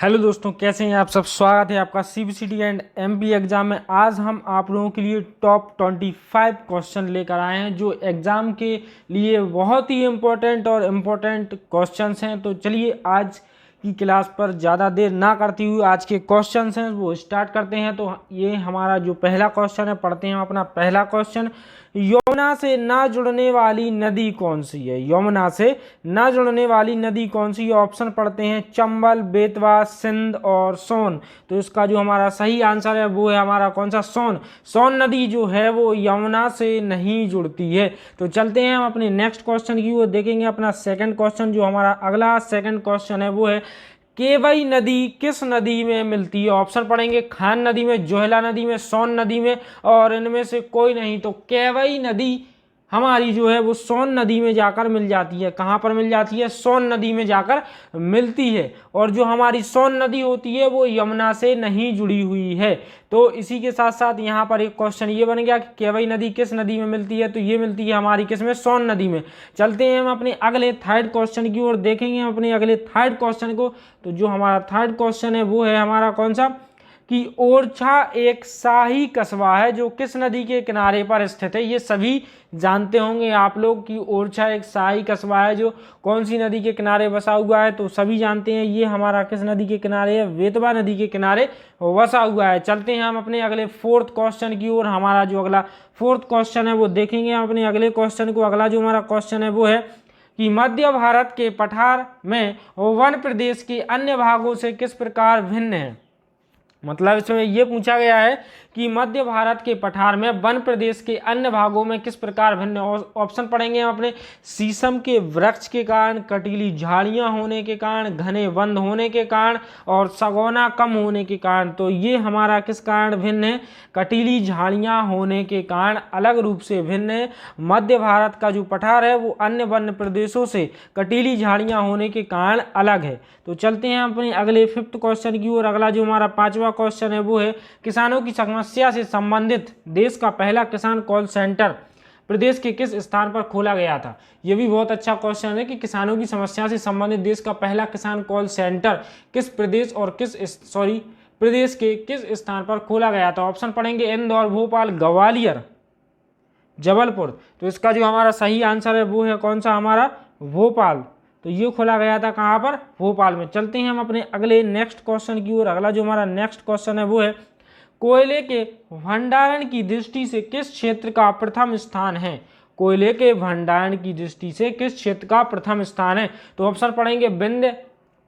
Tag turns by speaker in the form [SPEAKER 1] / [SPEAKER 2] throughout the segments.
[SPEAKER 1] Hello दोस्तों, कैसे हैं आप सब। स्वागत है आपका सीबीसीटी एंड एमपी एग्जाम में। आज हम आप लोगों के लिए टॉप 25 क्वेश्चन लेकर आए हैं जो एग्जाम के लिए बहुत ही इम्पोर्टेंट क्वेश्चंस हैं। तो चलिए आज की क्लास पर ज़्यादा देर ना करती हुई आज के क्वेश्चंस हैं वो स्टार्ट करते हैं। तो ये हमारा जो पहला क्वेश्चन है, पढ़ते हैं अपना पहला क्वेश्चन। यमुना से ना जुड़ने वाली नदी कौन सी है? यमुना से ना जुड़ने वाली नदी कौन सी है? ऑप्शन पढ़ते हैं, चंबल, बेतवा, सिंध और सोन। तो इसका जो हमारा सही आंसर है वो है हमारा कौन सा? सोन। सोन नदी जो है वो यमुना से नहीं जुड़ती है। तो चलते हैं हम अपने नेक्स्ट क्वेश्चन की ओर, देखेंगे अपना सेकंड क्वेश्चन। जो हमारा अगला सेकंड क्वेश्चन है वो है, केवई नदी किस नदी में मिलती है? ऑप्शन पढ़ेंगे, खान नदी में, जोहला नदी में, सोन नदी में और इनमें से कोई नहीं। तो केवई नदी हमारी जो है वो सोन नदी में जाकर मिल जाती है। कहाँ पर मिल जाती है? सोन नदी में जाकर मिलती है। और जो हमारी सोन नदी होती है वो यमुना से नहीं जुड़ी हुई है। तो इसी के साथ साथ यहाँ पर एक क्वेश्चन ये बन गया कि केवई नदी किस नदी में मिलती है? तो ये मिलती है हमारी किस में? सोन नदी में। चलते हैं हम अपने अगले थर्ड क्वेश्चन की ओर, देखेंगे हम अपने अगले थर्ड क्वेश्चन को। तो जो हमारा थर्ड क्वेश्चन है वो है हमारा कौन सा? कि ओरछा एक शाही कस्बा है जो किस नदी के किनारे पर स्थित है? ये सभी जानते होंगे आप लोग कि ओरछा एक शाही कस्बा है जो कौन सी नदी के किनारे बसा हुआ है। तो सभी जानते हैं ये हमारा किस नदी के किनारे है? बेतवा नदी के किनारे बसा हुआ है। चलते हैं हम अपने अगले फोर्थ क्वेश्चन की ओर। हमारा जो अगला फोर्थ क्वेश्चन है वो देखेंगे हम अपने अगले क्वेश्चन को। अगला जो हमारा क्वेश्चन है वो है कि मध्य भारत के पठार में वन प्रदेश के अन्य भागों से किस प्रकार भिन्न है? मतलब इसमें यह पूछा गया है कि मध्य भारत के पठार में वन प्रदेश के अन्य भागों में किस प्रकार भिन्न। ऑप्शन पढ़ेंगे हम अपने, शीशम के वृक्ष के कारण, कटीली झाड़ियां होने के कारण, घने वन होने के कारण और सगौना कम होने के कारण। तो ये हमारा किस कारण भिन्न है? कटीली झाड़ियां होने के कारण अलग रूप से भिन्न है। मध्य भारत का जो पठार है वो अन्य वन प्रदेशों से कटीली झाड़ियां होने के कारण अलग है। तो चलते हैं अपने अगले फिफ्थ क्वेश्चन की ओर। अगला जो हमारा पांचवा क्वेश्चन है वो है, किसानों की समस्या से संबंधित देश का पहला किसान कॉल सेंटर प्रदेश के किस स्थान पर खोला गया था? यह भी बहुत अच्छा क्वेश्चन है कि किसानों की समस्या से संबंधित देश का पहला किसान कॉल सेंटर किस प्रदेश और प्रदेश के किस स्थान पर खोला गया था? ऑप्शन पढ़ेंगे, इंदौर, भोपाल, ग्वालियर, जबलपुर। तो इसका जो हमारा सही आंसर है वो है कौन सा? हमारा भोपाल। तो ये खोला गया था कहाँ पर? भोपाल में। चलते हैं हम अपने अगले नेक्स्ट क्वेश्चन की ओर। अगला जो हमारा नेक्स्ट क्वेश्चन है वो है, कोयले के भंडारण की दृष्टि से किस क्षेत्र का प्रथम स्थान है? कोयले के भंडारण की दृष्टि से किस क्षेत्र का प्रथम स्थान है? तो ऑप्शन पढ़ेंगे, विंध्य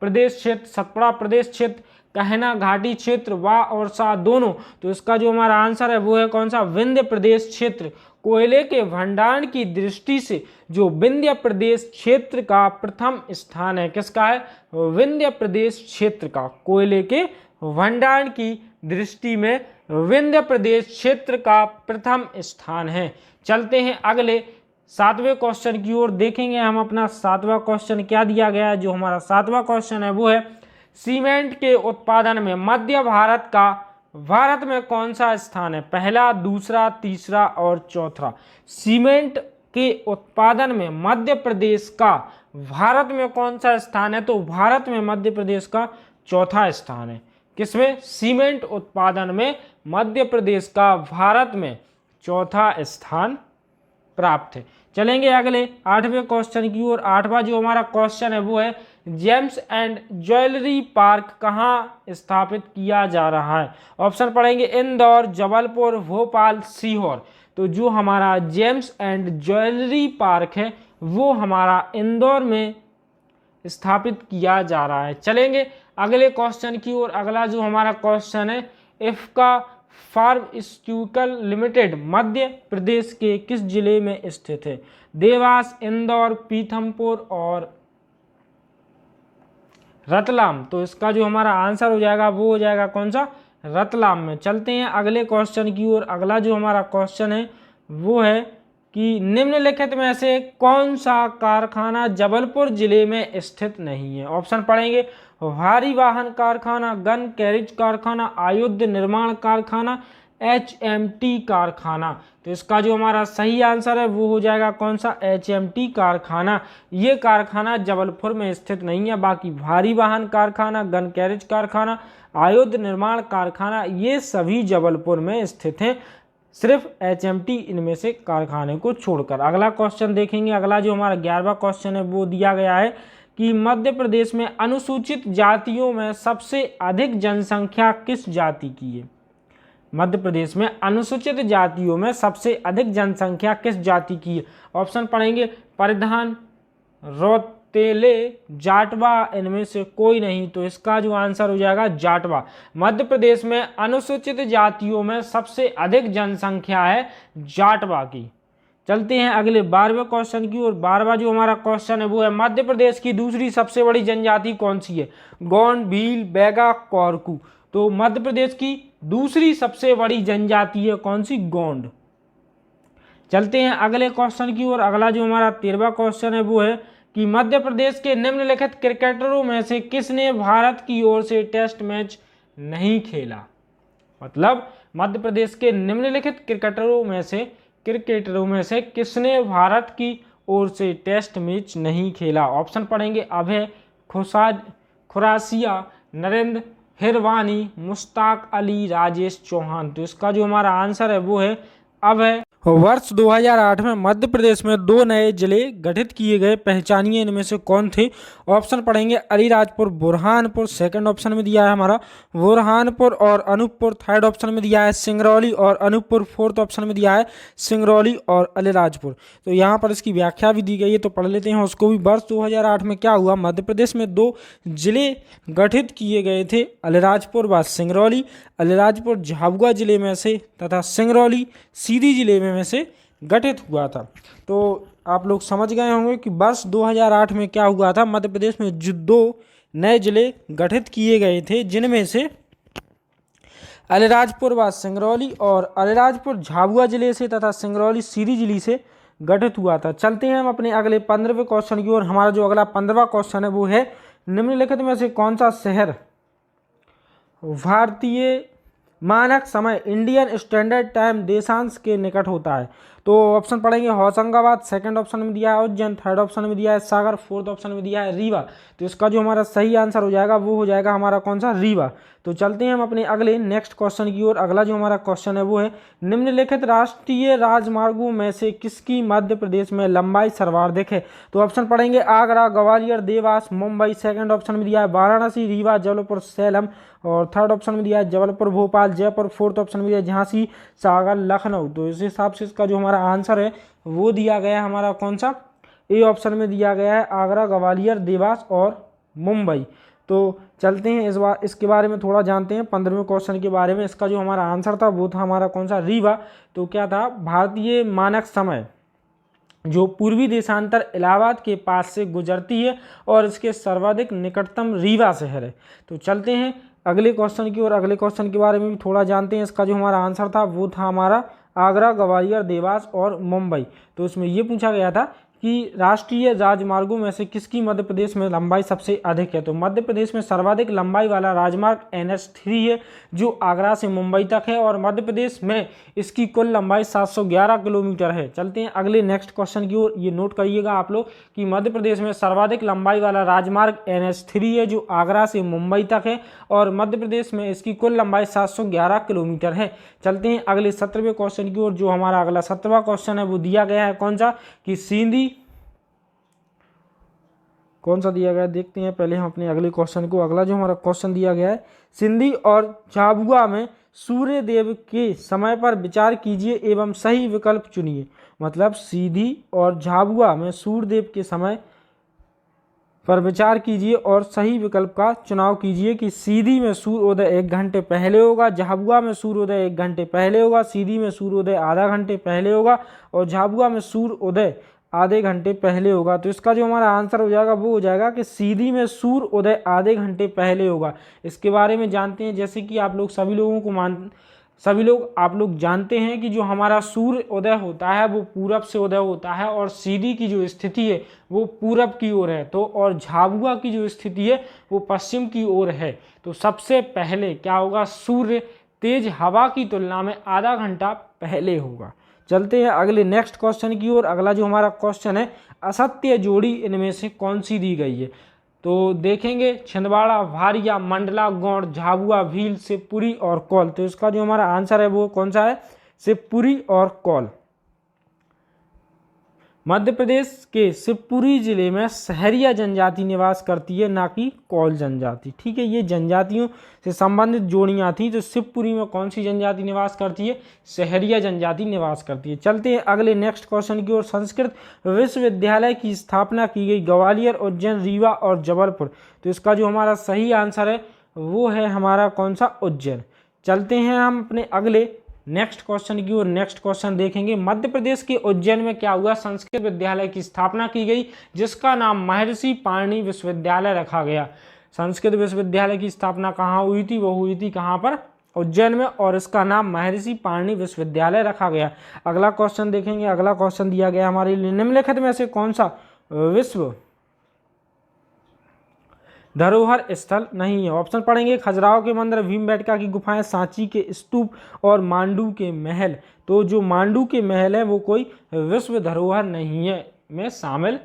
[SPEAKER 1] प्रदेश क्षेत्र, सतपुड़ा प्रदेश क्षेत्र, कहना घाटी क्षेत्र, वा और सा दोनों। तो इसका जो हमारा आंसर है वो है कौन सा? विंध्य प्रदेश क्षेत्र। कोयले के भंडारण की दृष्टि से जो विंध्य प्रदेश क्षेत्र का प्रथम स्थान है, किसका है? विंध्य प्रदेश क्षेत्र का। कोयले के भंडारण की दृष्टि में विंध्य प्रदेश क्षेत्र का प्रथम स्थान है। चलते हैं अगले सातवें क्वेश्चन की ओर, देखेंगे हम अपना सातवां क्वेश्चन क्या दिया गया है। जो हमारा सातवां क्वेश्चन है वो है, सीमेंट के उत्पादन में मध्य भारत का भारत में कौन सा स्थान है? पहला, दूसरा, तीसरा और चौथा। सीमेंट के उत्पादन में मध्य प्रदेश का भारत में कौन सा स्थान है? तो भारत में मध्य प्रदेश का चौथा स्थान है। किसमें? सीमेंट उत्पादन में मध्य प्रदेश का भारत में चौथा स्थान प्राप्त है। चलेंगे अगले आठवें क्वेश्चन की ओर। आठवां जो हमारा क्वेश्चन है वो है, जेम्स एंड ज्वेलरी पार्क कहाँ स्थापित किया जा रहा है? ऑप्शन पढ़ेंगे, इंदौर, जबलपुर, भोपाल, सीहोर। तो जो हमारा जेम्स एंड ज्वेलरी पार्क है वो हमारा इंदौर में स्थापित किया जा रहा है। चलेंगे अगले क्वेश्चन की ओर। अगला जो हमारा क्वेश्चन है, इफ्का फार्मास्यूटिकल लिमिटेड मध्य प्रदेश के किस जिले में स्थित है? देवास, इंदौर, पीथमपुर और रतलाम। तो इसका जो हमारा आंसर हो जाएगा वो हो जाएगा कौन सा? रतलाम में। चलते हैं अगले क्वेश्चन की ओर। अगला जो हमारा क्वेश्चन है वो है कि निम्नलिखित में से कौन सा कारखाना जबलपुर जिले में स्थित नहीं है? ऑप्शन पढ़ेंगे, भारी वाहन कारखाना, गन कैरिज कारखाना, आयुध निर्माण कारखाना, HMT कारखाना। तो इसका जो हमारा सही आंसर है वो हो जाएगा कौन सा, HMT कारखाना। ये कारखाना जबलपुर में स्थित नहीं है, बाकी भारी वाहन कारखाना, गन कैरेज कारखाना, आयुध निर्माण कारखाना ये सभी जबलपुर में स्थित हैं, सिर्फ HMT इनमें से कारखाने को छोड़कर। अगला क्वेश्चन देखेंगे। अगला जो हमारा 11वां क्वेश्चन है वो दिया गया है कि मध्य प्रदेश में अनुसूचित जातियों में सबसे अधिक जनसंख्या किस जाति की है। मध्य प्रदेश में अनुसूचित जातियों में सबसे अधिक जनसंख्या किस जाति की है। ऑप्शन पढ़ेंगे, परिधान, रौतेले, जाटवा, इनमें से कोई नहीं। तो इसका जो आंसर हो जाएगा जाटवा। मध्य प्रदेश में अनुसूचित जातियों में सबसे अधिक जनसंख्या है जाटवा की। चलते हैं अगले 12वें क्वेश्चन की ओर। 12वां जो हमारा क्वेश्चन है वो है, मध्य प्रदेश की दूसरी सबसे बड़ी जनजाति कौन सी है। गोंड, भील, बैगा, कोरकू। तो मध्य प्रदेश की दूसरी सबसे बड़ी जनजाति है कौन सी, गोंड। चलते हैं अगले क्वेश्चन की ओर। अगला जो हमारा 13वां क्वेश्चन है वो है कि मध्य प्रदेश के निम्नलिखित क्रिकेटरों में से किसने भारत की ओर से टेस्ट मैच नहीं खेला। मतलब मध्य प्रदेश के निम्नलिखित क्रिकेटरों में से किसने भारत की ओर से टेस्ट मैच नहीं खेला। ऑप्शन पढ़ेंगे, अभय, खुरासिया, नरेंद्र, हिरवानी, मुश्ताक अली, राजेश चौहान। तो इसका जो हमारा आंसर है वो है अभय। वर्ष 2008 में मध्य प्रदेश में 2 नए जिले गठित किए गए, पहचानिए इनमें से कौन थे। ऑप्शन पढ़ेंगे, अलीराजपुर, बुरहानपुर, सेकंड ऑप्शन में दिया है हमारा बुरहानपुर और अनूपपुर, थर्ड ऑप्शन में दिया है सिंगरौली और अनूपपुर, फोर्थ ऑप्शन में दिया है सिंगरौली और अलीराजपुर। तो यहाँ पर इसकी व्याख्या भी दी गई है, तो पढ़ लेते हैं उसको भी। वर्ष 2008 में क्या हुआ, मध्य प्रदेश में 2 जिले गठित किए गए थे, अलीराजपुर व सिंगरौली। अलीराजपुर झाबुआ जिले में से तथा सिंगरौली सीधी जिले में से गठित हुआ था। तो आप लोग समझ गए होंगे कि वर्ष 2008 में क्या हुआ था, मध्य प्रदेश में जो 2 नए जिले गठित किए गए थे, जिनमें से अलीराजपुर व सिंगरौली और अलीराजपुर झाबुआ जिले से तथा सिंगरौली सीधी जिले से गठित हुआ था। चलते हैं हम अपने अगले 15वें क्वेश्चन की ओर। हमारा जो अगला 15वां क्वेश्चन है वो है, निम्नलिखित में से कौन सा शहर भारतीय मानक समय इंडियन स्टैंडर्ड टाइम देशांश के निकट होता है। तो ऑप्शन पढ़ेंगे, होशंगाबाद, सेकंड ऑप्शन में दिया है उज्जैन, थर्ड ऑप्शन में दिया है सागर, फोर्थ ऑप्शन में दिया है रीवा। तो इसका जो हमारा सही आंसर हो जाएगा वो हो जाएगा हमारा कौन सा, रीवा। तो चलते हैं हम अपने अगले नेक्स्ट क्वेश्चन की ओर। अगला जो हमारा क्वेश्चन है वो है, निम्नलिखित राष्ट्रीय राजमार्गों में से किसकी मध्य प्रदेश में लंबाई सर्वाधिक है। तो ऑप्शन पढ़ेंगे, आगरा, ग्वालियर, देवास, मुंबई, सेकंड ऑप्शन में दिया है वाराणसी, रीवा, जबलपुर, सैलम और थर्ड ऑप्शन में दिया है जबलपुर, भोपाल, जयपुर, फोर्थ ऑप्शन में दिया है झांसी, सागर, लखनऊ। तो इस हिसाब से इसका जो हमारा आंसर है वो दिया गया है हमारा कौन सा, ए ऑप्शन में दिया गया है आगरा, ग्वालियर, देवास और मुंबई। तो चलते हैं इस बार इसके बारे में थोड़ा जानते हैं 15वें क्वेश्चन के बारे में। इसका जो हमारा आंसर था वो था हमारा कौन सा, रीवा। तो क्या था, भारतीय मानक समय जो पूर्वी देशांतर इलाहाबाद के पास से गुजरती है और इसके सर्वाधिक निकटतम रीवा शहर है। तो चलते हैं अगले क्वेश्चन की ओर। अगले क्वेश्चन के बारे में भी थोड़ा जानते हैं। इसका जो हमारा आंसर था वो था हमारा आगरा, ग्वालियर, देवास और मुंबई। तो इसमें ये पूछा गया था कि राष्ट्रीय राजमार्गों में से किसकी मध्य प्रदेश में लंबाई सबसे अधिक है। तो मध्य प्रदेश में सर्वाधिक लंबाई वाला राजमार्ग NH3 है, जो आगरा से मुंबई तक है और मध्य प्रदेश में इसकी कुल लंबाई 711 किलोमीटर है। चलते हैं अगले नेक्स्ट क्वेश्चन की ओर। ये नोट करिएगा आप लोग कि मध्य प्रदेश में सर्वाधिक लंबाई वाला राजमार्ग NH3 है, जो आगरा से मुंबई तक है और मध्य प्रदेश में इसकी कुल लंबाई 711 किलोमीटर है। चलते हैं अगले 17वें क्वेश्चन की ओर। जो हमारा अगला 17वां क्वेश्चन है वो दिया गया है कौन सा, कि सिंधी, कौन सा दिया गया देखते हैं पहले हम अपने अगले क्वेश्चन को। अगला जो हमारा क्वेश्चन दिया गया है, सिंधी और झाबुआ में सूर्य देव के समय पर विचार कीजिए एवं सही विकल्प चुनिए। मतलब सीधी और झाबुआ में सूर्य देव के समय पर विचार कीजिए और सही विकल्प का चुनाव कीजिए कि सीधी में सूर्योदय 1 घंटे पहले होगा, झाबुआ में सूर्योदय 1 घंटे पहले होगा, सीधी में सूर्योदय आधा घंटे पहले होगा और झाबुआ में सूर्योदय आधे घंटे पहले होगा। तो इसका जो हमारा आंसर हो जाएगा वो हो जाएगा कि सीधी में सूर्य उदय आधे घंटे पहले होगा। इसके बारे में जानते हैं, जैसे कि आप लोग सभी लोग आप लोग जानते हैं कि जो हमारा सूर्य उदय होता है वो पूरब से उदय होता है और सीधी की जो स्थिति है वो पूरब की ओर है, तो और झाबुआ की जो स्थिति है वो पश्चिम की ओर है। तो सबसे पहले क्या होगा, सूर्य तेज हवा की तुलना में आधा घंटा पहले होगा। चलते हैं अगले नेक्स्ट क्वेश्चन की ओर। अगला जो हमारा क्वेश्चन है, असत्य जोड़ी इनमें से कौन सी दी गई है। तो देखेंगे छिंदवाड़ा, भारिया, मंडला, गौड़, झाबुआ, भील, शिवपुरी और कौल। तो इसका जो हमारा आंसर है वो कौन सा है, शिवपुरी और कौल। मध्य प्रदेश के शिवपुरी जिले में सहरिया जनजाति निवास करती है, ना कि कौल जनजाति। ठीक है, ये जनजातियों से संबंधित जोड़ियां थी। तो शिवपुरी में कौन सी जनजाति निवास करती है, सहरिया जनजाति निवास करती है। चलते हैं अगले नेक्स्ट क्वेश्चन की ओर। संस्कृत विश्वविद्यालय की स्थापना की गई ग्वालियर, उज्जैन, रीवा और जबलपुर। तो इसका जो हमारा सही आंसर है वो है हमारा कौन सा, उज्जैन। चलते हैं हम अपने अगले नेक्स्ट क्वेश्चन की ओर। नेक्स्ट क्वेश्चन देखेंगे, मध्य प्रदेश के उज्जैन में क्या हुआ, संस्कृत विद्यालय की स्थापना की गई जिसका नाम महर्षि पाणिनि विश्वविद्यालय रखा गया। संस्कृत विश्वविद्यालय की स्थापना कहाँ हुई थी, वो हुई थी कहाँ पर, उज्जैन में, और इसका नाम महर्षि पाणिनि विश्वविद्यालय रखा गया। अगला क्वेश्चन देखेंगे। अगला क्वेश्चन दिया गया हमारे लिए, निम्नलिखित में से कौन सा विश्व धरोहर स्थल नहीं है। ऑप्शन पढ़ेंगे, खजुराहो के मंदिर, भीमबेटका की गुफाएं, सांची के स्तूप और मांडू के महल। तो जो मांडू के महल है वो कोई विश्व धरोहर नहीं है, में शामिल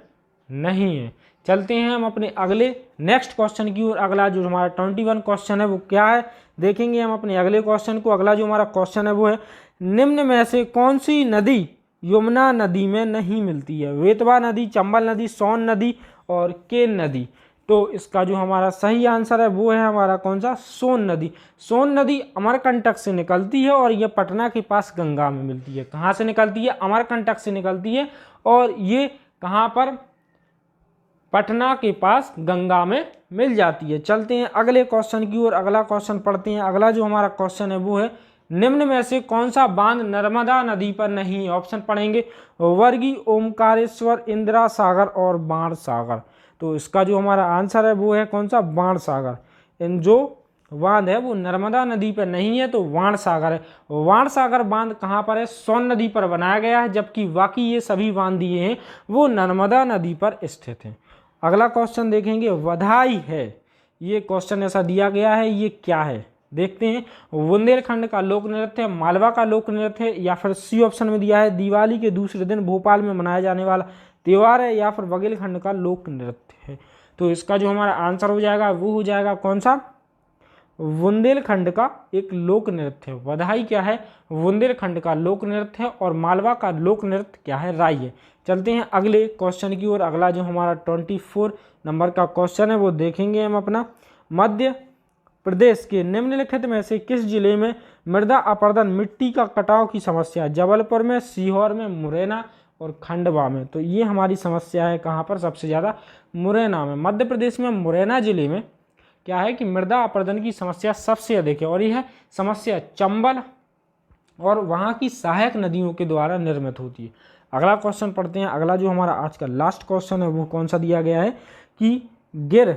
[SPEAKER 1] नहीं है। चलते हैं हम अपने अगले नेक्स्ट क्वेश्चन की ओर। अगला जो हमारा 21 क्वेश्चन है वो क्या है, देखेंगे हम अपने अगले क्वेश्चन को। अगला जो हमारा क्वेश्चन है वो है, निम्न में से कौन सी नदी यमुना नदी में नहीं मिलती है। वेतवा नदी, चंबल नदी, सोन नदी और केन नदी। तो इसका जो हमारा सही आंसर है वो है हमारा कौन सा, सोन नदी। सोन नदी अमरकंटक से निकलती है और ये पटना के पास गंगा में मिलती है। कहाँ से निकलती है, अमरकंटक से निकलती है और ये कहाँ पर, पटना के पास गंगा में मिल जाती है। चलते हैं अगले क्वेश्चन की ओर। अगला क्वेश्चन पढ़ते हैं। अगला जो हमारा क्वेश्चन है वो है, निम्न में से कौन सा बांध नर्मदा नदी पर नहीं है। ऑप्शन पढ़ेंगे, वर्गी, ओमकारेश्वर, इंदिरा सागर और बाण सागर। तो इसका जो हमारा आंसर है वो है कौन सा, बाण सागर। इन जो बांध है वो नर्मदा नदी पर नहीं है, तो बाण सागर है। बाण सागर बांध कहाँ पर है, सोन नदी पर बनाया गया है, जबकि बाकी ये सभी बांध दिए हैं वो नर्मदा नदी पर स्थित हैं। अगला क्वेश्चन देखेंगे, वधाई है, ये क्वेश्चन ऐसा दिया गया है, ये क्या है देखते हैं। बुंदेलखंड का लोक नृत्य है, मालवा का लोक नृत्य है, या फिर सी ऑप्शन में दिया है दिवाली के दूसरे दिन भोपाल में मनाया जाने वाला त्योहार है, या फिर बघेलखंड का लोक नृत्य है। तो इसका जो हमारा आंसर हो जाएगा वो हो जाएगा कौन सा, बुंदेलखंड का एक लोक नृत्य है। वधाई क्या है, बुंदेलखंड का लोक नृत्य है, और मालवा का लोक नृत्य क्या है, राई है। चलते हैं अगले क्वेश्चन की ओर। अगला जो हमारा 24 नंबर का क्वेश्चन है वो देखेंगे हम अपना। मध्य प्रदेश के निम्नलिखित में से किस जिले में मृदा अपरदन, मिट्टी का कटाव की समस्या है। जबलपुर में, सीहोर में, मुरैना और खंडवा में। तो ये हमारी समस्या है कहाँ पर, सबसे ज़्यादा मुरैना में। मध्य प्रदेश में मुरैना जिले में क्या है कि मृदा अपरदन की समस्या सबसे अधिक है, और यह समस्या चंबल और वहाँ की सहायक नदियों के द्वारा निर्मित होती है। अगला क्वेश्चन पढ़ते हैं। अगला जो हमारा आज का लास्ट क्वेश्चन है वो कौन सा दिया गया है कि गिर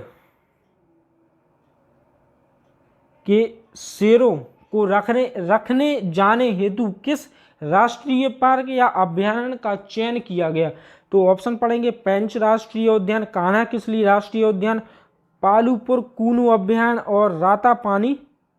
[SPEAKER 1] के शेरों को रखने जाने हेतु किस राष्ट्रीय पार्क या अभयारण्य का चयन किया गया। तो ऑप्शन पढ़ेंगे, पेंच राष्ट्रीय उद्यान, कान्हा किसली राष्ट्रीय उद्यान, पालूपुर कूनू अभयारण्य और रातापानी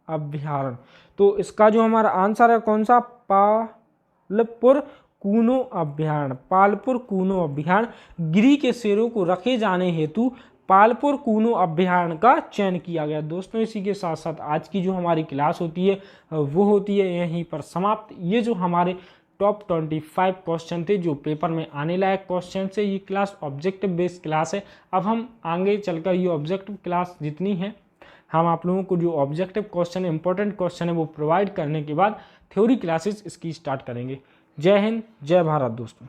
[SPEAKER 1] अभयारण्य। तो इसका जो हमारा आंसर है कौन सा, पालपुर कूनू अभयारण्य। पालपुर कूनू अभयारण्य गिरी के शेरों को रखे जाने हेतु पालपुर कूनू अभयारण्य का चयन किया गया। दोस्तों इसी के साथ साथ आज की जो हमारी क्लास होती है वो होती है यहीं पर समाप्त। ये जो हमारे टॉप 25 क्वेश्चन थे जो पेपर में आने लायक क्वेश्चन से, ये क्लास ऑब्जेक्टिव बेस्ड क्लास है। अब हम आगे चलकर ये ऑब्जेक्टिव क्लास जितनी है हम आप लोगों को जो ऑब्जेक्टिव क्वेश्चन इंपॉर्टेंट क्वेश्चन है वो प्रोवाइड करने के बाद थ्योरी क्लासेस इसकी स्टार्ट करेंगे। जय हिंद, जय भारत दोस्तों।